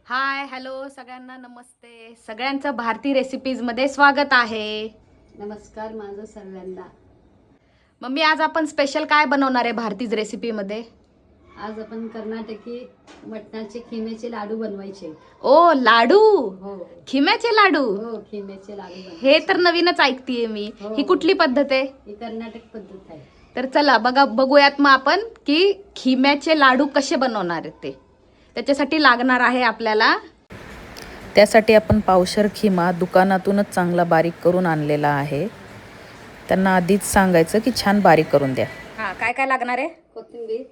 Hi hello सगळ्यांना नमस्ते. सगळ्यांचं भारती रेसिपीजमध्ये स्वागत आहे. नमस्कार माझं सर्वांना. मम्मी आज आपण स्पेशल काय बनवणार आहे भारतीज रेसिपीमध्ये? आज आपण कर्नाटकी मटणाचे खिम्याचे लाडू बनवायचे. ओ लाडू. हो खिम्याचे लाडू. हो खिम्याचे लाडू बनवायचे. हे तर नवीनच ऐकतेय मी. हो. ही कुठली पद्धत आहे? ही कर्नाटक पद्धत आहे. तर चला बघूयात मग आपण की खिम्याचे लाडू कसे बनवणार आहेत ते. त्याच्यासाठी लागणार आहे आपल्याला, त्यासाठी आपण पावशर खिमा दुकानातूनच चांगला बारीक करून आणलेला आहे. त्यांना आधीच सांगायचं की छान बारीक करून द्या. हा काय काय लागणार आहे? कोथिंबीर,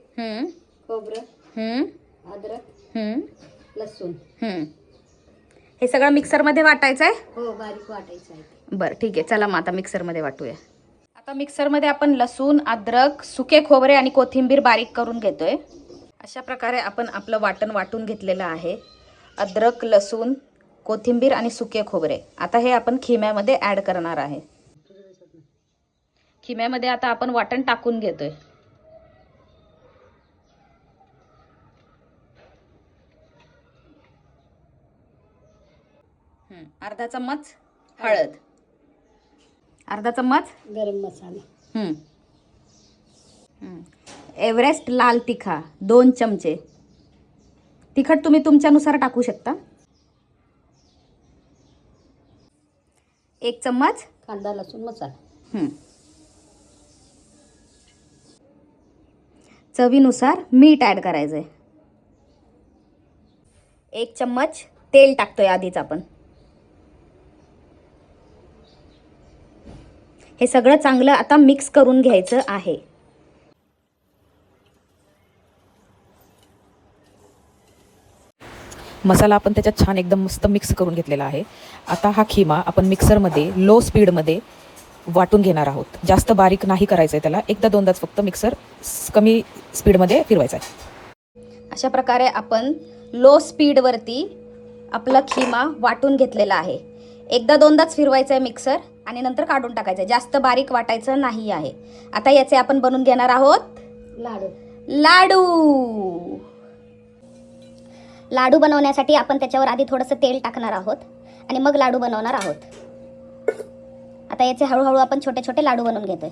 खोबरं, अद्रक, लसूण. हे सगळं मिक्सरमध्ये वाटायचं आहे? हो बारीक वाटायचं आहे. बरं ठीक आहे, चला मग आता मिक्सरमध्ये वाटूया. आता मिक्सरमध्ये आपण लसूण, अद्रक, सुके खोबरे आणि कोथिंबीर बारीक करून घेतोय. अशा प्रकारे आपण आपलं वाटण वाटून घेतलेलं आहे. अद्रक, लसूण, कोथिंबीर आणि सुके खोबरे. आता हे आपण खिम्यामध्ये ॲड करणार आहे. खिम्यामध्ये आता आपण वाटण टाकून घेतोय. अर्धा चम्मच हळद, अर्धा चम्मच गरम मसाला, एव्हरेस्ट लाल तिखा 2 चमचे. तिखट तुम्ही तुमच्यानुसार टाकू शकता. 1 चम्मच कांदा लसूण मसाला, चवीनुसार मीठ ॲड करायचंय. 1 चम्मच तेल टाकतोय आधीच आपण. हे सगळं चांगलं आता मिक्स करून घ्यायचं आहे. मसाला आपण त्याच्यात छान एकदम मस्त मिक्स करून घेतलेला आहे. आता हा खिमा आपण मिक्सरमध्ये लो स्पीडमध्ये वाटून घेणार आहोत. जास्त बारीक नाही करायचं आहे त्याला. एकदा दोनदाच फक्त मिक्सर कमी स्पीडमध्ये फिरवायचा आहे. अशा प्रकारे आपण लो स्पीडवरती आपला खिमा वाटून घेतलेला आहे. एकदा दोनदाच फिरवायचं आहे मिक्सर आणि नंतर काढून टाकायचं आहे. जास्त बारीक वाटायचं नाही आहे. आता याचे आपण बनवून घेणार आहोत लाडू. लाडू बनवण्यासाठी आपण त्याच्यावर आधी थोडंसं तेल टाकणार आहोत आणि मग लाडू बनवणार आहोत. आता याचे हळूहळू आपण छोटे छोटे लाडू बनवून घेतोय.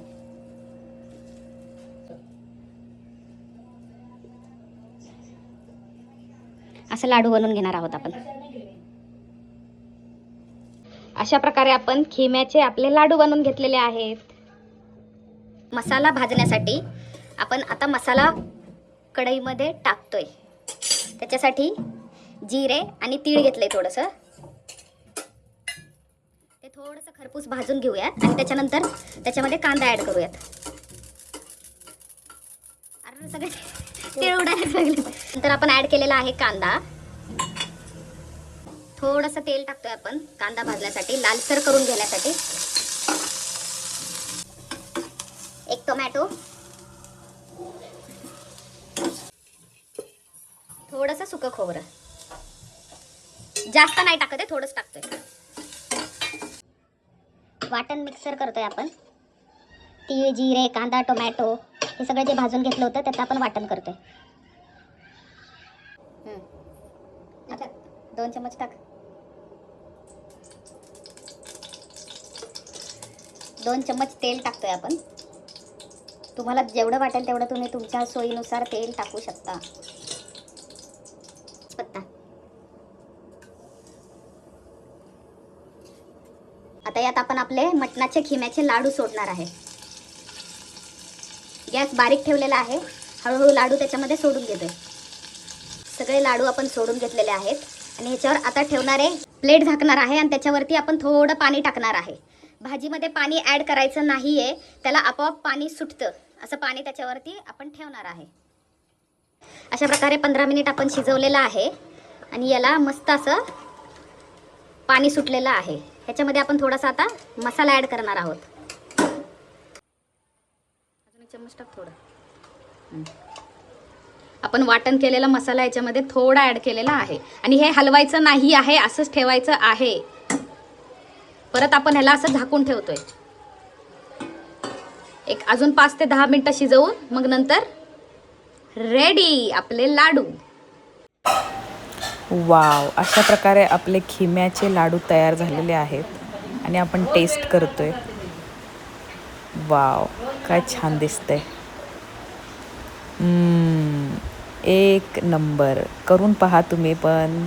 असं लाडू बनवून घेणार आहोत आपण. अशा प्रकारे आपण खिम्याचे आपले लाडू बनवून घेतलेले आहेत. मसाला भाजण्यासाठी आपण आता मसाला कढईमध्ये टाकतोय. त्याच्यासाठी जिरे आणि तीळ घेतलंय थोडंसं. ते थोडंसं खरपूस भाजून घेऊयात आणि त्याच्यानंतर त्याच्यामध्ये कांदा ॲड करूयात. अरे सगळे तीळ उडायला लागले. नंतर आपण ॲड केलेला आहे कांदा. थोडंसं तेल टाकतोय आपण कांदा भाजण्यासाठी, लालसर करून घेण्यासाठी. 1 टोमॅटो, थोडंसं सुकं खोबरं. जास्त नाही टाकत आहे, थोडंच टाकतोय. वाटण मिक्सर करतोय आपण. तीळ, जिरे, कांदा, टोमॅटो हे सगळं जे भाजून घेतलं होतं त्याचं आपण वाटण करतोय. आता 2 चम्मच टाक. 2 चम्मच तेल टाकतोय आपण. तुम्हाला जेवढं वाटेल तेवढं तुम्ही तुमच्या सोयीनुसार तेल टाकू शकता. पत्ता. आता यात आपण आपले मटणाचे खिम्याचे लाडू सोडणार आहे. गॅस बारीक ठेवलेला आहे. हळूहळू लाडू त्याच्यामध्ये सोडून घेतोय. सगळे लाडू आपण सोडून घेतलेले आहेत आणि ह्याच्यावर आता ठेवणारे प्लेट झाकणार आहे आणि त्याच्यावरती आपण थोडं पाणी टाकणार आहे. भाजीमध्ये पाणी ॲड करायचं नाही आहे, त्याला आपोआप पाणी सुटतं. असं पाणी त्याच्यावरती आपण ठेवणार आहे. अशा प्रकारे 15 मिनिट आपण शिजवलेलं आहे आणि याला मस्त असं पाणी सुटलेलं आहे. ह्याच्यामध्ये आपण थोडासा आता मसाला ॲड करणार आहोत. अजून 1 चम्मच टाक थोडं. आपण वाटण केलेला मसाला याच्यामध्ये थोडा ॲड केलेला आहे आणि हे हलवायचं नाही आहे, असंच ठेवायचं आहे. परत आपण ह्याला असं झाकून ठेवतोय. एक अजून 5 ते 10 मिनिटं शिजवून मग नंतर रेडी आपले लाडू. वाव, अशा प्रकारे आपले खिम्याचे लाडू तयार झालेले आहेत आणि आपण टेस्ट करतोय. वाव, काय छान दिसतंय. एक नंबर. करून पहा तुम्ही पण.